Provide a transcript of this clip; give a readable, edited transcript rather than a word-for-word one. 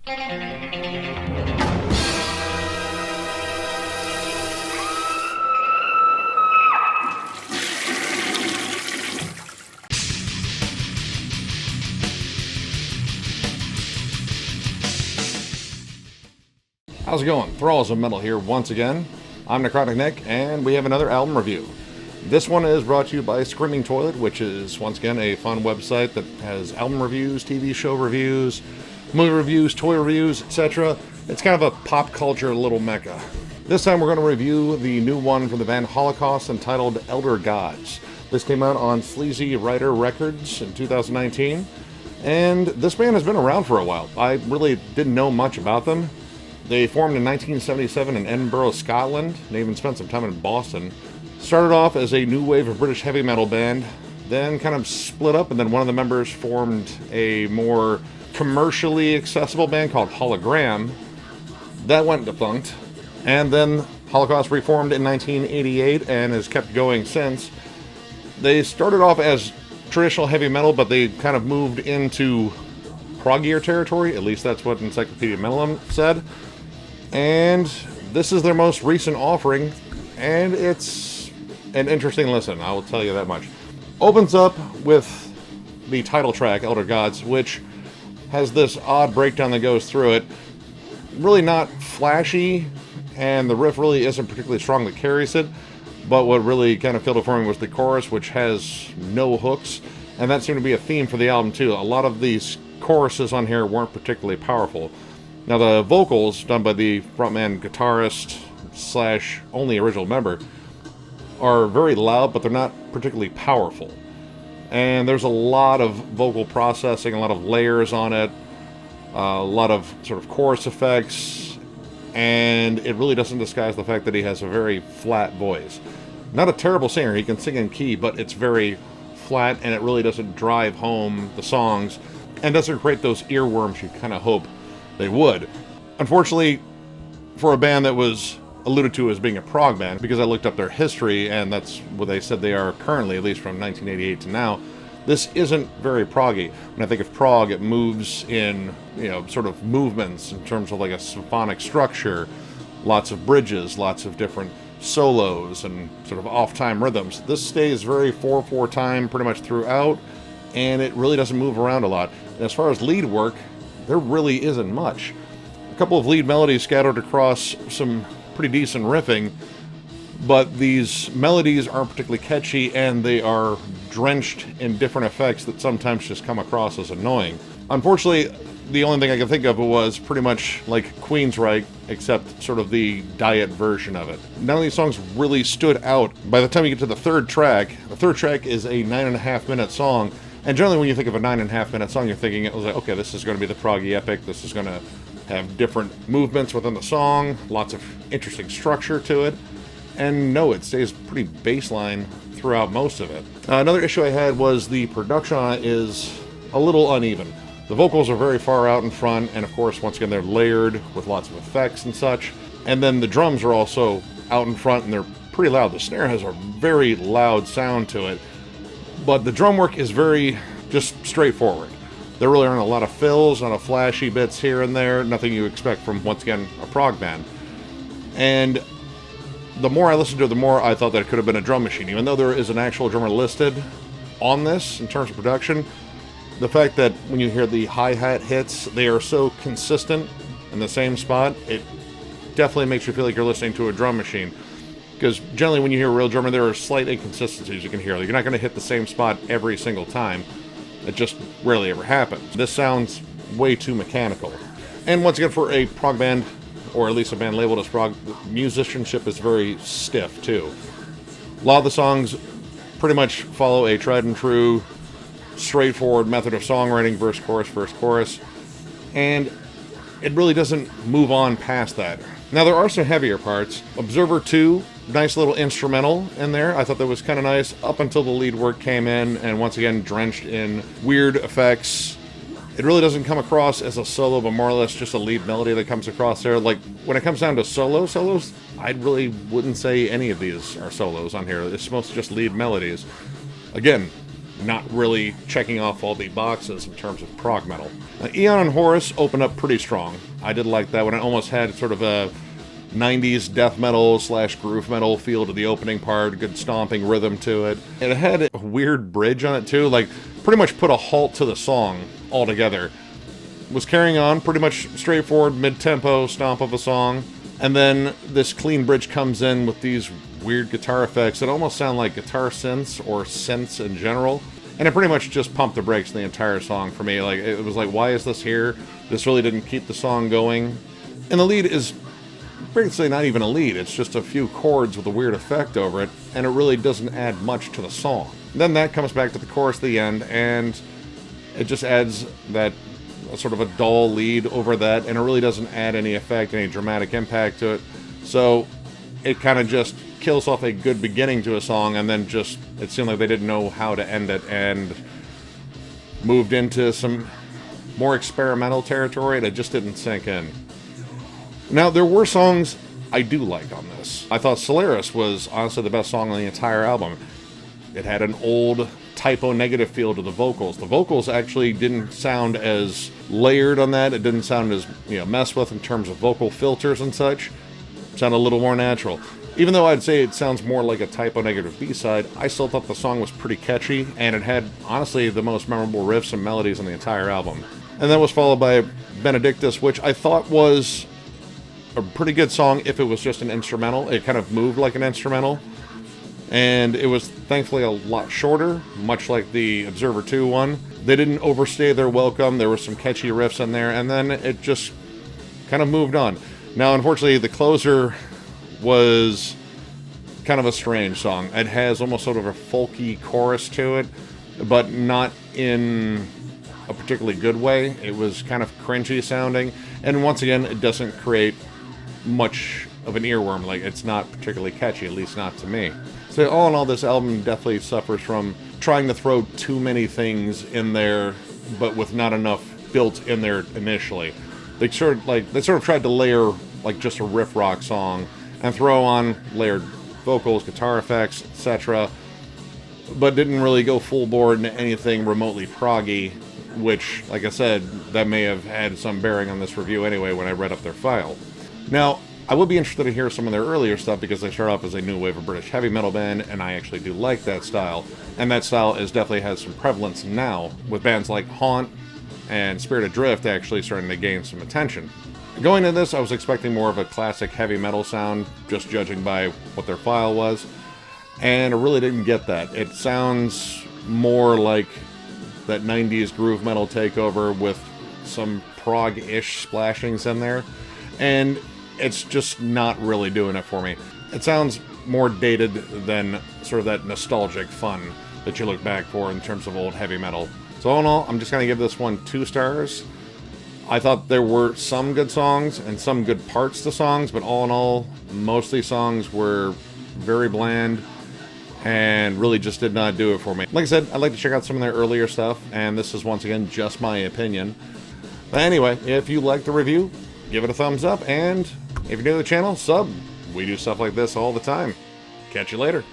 How's it going? Thralls of Metal here once again. I'm Necrotic Nick, and we have another album review. This one is brought to you by Screaming Toilet, which is, once again, a fun website that has album reviews, TV show reviews, movie reviews, toy reviews, etc. It's kind of a pop culture little mecca. This time we're going to review the new one from the band Holocaust entitled Elder Gods. This came out on Sleazy Rider Records in 2019, and this band has been around for a while. I really didn't know much about them. They formed in 1977 in Edinburgh, Scotland. They even spent some time in Boston. Started off as a new wave of British heavy metal band, then kind of split up, and then one of the members formed a more commercially accessible band called Hologram. That went defunct. And then Holocaust reformed in 1988 and has kept going since. They started off as traditional heavy metal, but they kind of moved into proggier territory. At least that's what Encyclopedia Metalum said. And this is their most recent offering, and it's an interesting listen, I will tell you that much. Opens up with the title track, Elder Gods, which has this odd breakdown that goes through it. Really not flashy, and the riff really isn't particularly strong that carries it, but what really kind of killed it for me was the chorus, which has no hooks, and that seemed to be a theme for the album too. A lot of these choruses on here weren't particularly powerful. Now the vocals, done by the frontman guitarist / only original member, are very loud, but they're not particularly powerful. And there's a lot of vocal processing, a lot of layers on it, a lot of sort of chorus effects, and it really doesn't disguise the fact that he has a very flat voice. Not a terrible singer, he can sing in key, but it's very flat, and it really doesn't drive home the songs, and doesn't create those earworms you kind of hope they would. Unfortunately, for a band that was alluded to as being a prog band, because I looked up their history, and that's what they said they are currently, at least from 1988 to now, this isn't very proggy. When I think of prog, it moves in, sort of movements in terms of like a symphonic structure, lots of bridges, lots of different solos, and sort of off-time rhythms. This stays very 4/4 time pretty much throughout, and it really doesn't move around a lot. And as far as lead work, there really isn't much. A couple of lead melodies scattered across some pretty decent riffing, but these melodies aren't particularly catchy, and they are drenched in different effects that sometimes just come across as annoying. Unfortunately, the only thing I could think of was pretty much like Queensryche, except sort of the diet version of it. None of these songs really stood out. By the time you get to the third track is a 9.5-minute song. And generally when you think of a 9.5-minute song, you're thinking it was like, okay, this is going to be the proggy epic, this is going to have different movements within the song, lots of interesting structure to it. And no, it stays pretty baseline throughout most of it. Another issue I had was the production on it is a little uneven. The vocals are very far out in front, and of course, once again, they're layered with lots of effects and such. And then the drums are also out in front, and they're pretty loud. The snare has a very loud sound to it. But the drum work is very just straightforward. There really aren't a lot of fills, not a flashy bits here and there, nothing you expect from, once again, a prog band. And the more I listened to it, the more I thought that it could have been a drum machine. Even though there is an actual drummer listed on this in terms of production, the fact that when you hear the hi-hat hits, they are so consistent in the same spot, it definitely makes you feel like you're listening to a drum machine. Because generally when you hear a real drummer, there are slight inconsistencies you can hear. You're not going to hit the same spot every single time. It just rarely ever happens. This sounds way too mechanical. And once again, for a prog band, or at least a band labeled as prog, musicianship is very stiff too. A lot of the songs pretty much follow a tried and true, straightforward method of songwriting, verse, chorus. And it really doesn't move on past that. Now, there are some heavier parts. Observer 2, nice little instrumental in there. I thought that was kind of nice up until the lead work came in, and once again, drenched in weird effects. It really doesn't come across as a solo, but more or less just a lead melody that comes across there. Like, when it comes down to solos, I really wouldn't say any of these are solos on here. It's mostly just lead melodies. Again, not really checking off all the boxes in terms of prog metal. Eon and Horus opened up pretty strong. I did like that one. It almost had sort of a 90s death metal / groove metal feel to the opening part, good stomping rhythm to it. And it had a weird bridge on it too, like pretty much put a halt to the song altogether. Was carrying on, pretty much straightforward mid-tempo stomp of a song, and then this clean bridge comes in with these weird guitar effects that almost sound like guitar synths or synths in general, and it pretty much just pumped the brakes the entire song for me. Like, it was like, why is this here? This really didn't keep the song going. And the lead is basically not even a lead, it's just a few chords with a weird effect over it, and it really doesn't add much to the song. Then that comes back to the chorus at the end, and it just adds that sort of a dull lead over that, and it really doesn't add any effect, any dramatic impact to it. So it kind of just kills off a good beginning to a song, and then just, it seemed like they didn't know how to end it, and moved into some more experimental territory, and it just didn't sink in. Now, there were songs I do like on this. I thought Solaris was honestly the best song on the entire album. It had an old typo negative feel to the vocals. The vocals actually didn't sound as layered on that. It didn't sound as, messed with in terms of vocal filters and such. It sounded a little more natural. Even though I'd say it sounds more like a typo negative B-side, I still thought the song was pretty catchy, and it had, honestly, the most memorable riffs and melodies on the entire album. And that was followed by Benedictus, which I thought was a pretty good song if it was just an instrumental. It kind of moved like an instrumental. And it was thankfully a lot shorter, much like the Observer 2 one. They didn't overstay their welcome. There were some catchy riffs in there, and then it just kind of moved on. Now, unfortunately, the closer was kind of a strange song. It has almost sort of a folky chorus to it, but not in a particularly good way. It was kind of cringy sounding, and once again, it doesn't create much of an earworm. Like, it's not particularly catchy, at least not to me. So all in all, this album definitely suffers from trying to throw too many things in there, but with not enough built in there initially. They sort of tried to layer like just a riff rock song and throw on layered vocals, guitar effects, etc., but didn't really go full bore into anything remotely proggy, which, like I said, that may have had some bearing on this review anyway when I read up their file. Now, I would be interested to hear some of their earlier stuff because they start off as a new wave of British heavy metal band, and I actually do like that style. And that style definitely has some prevalence now, with bands like Haunt and Spirit Adrift actually starting to gain some attention. Going into this, I was expecting more of a classic heavy metal sound, just judging by what their file was, and I really didn't get that. It sounds more like that 90s groove metal takeover with some prog-ish splashings in there, and it's just not really doing it for me. It sounds more dated than sort of that nostalgic fun that you look back for in terms of old heavy metal. So all in all, I'm just going to give this one 2 stars. I thought there were some good songs and some good parts to songs, but all in all, mostly songs were very bland and really just did not do it for me. Like I said, I'd like to check out some of their earlier stuff, and this is once again just my opinion. But anyway, if you liked the review, give it a thumbs up, and if you're new to the channel, sub. We do stuff like this all the time. Catch you later.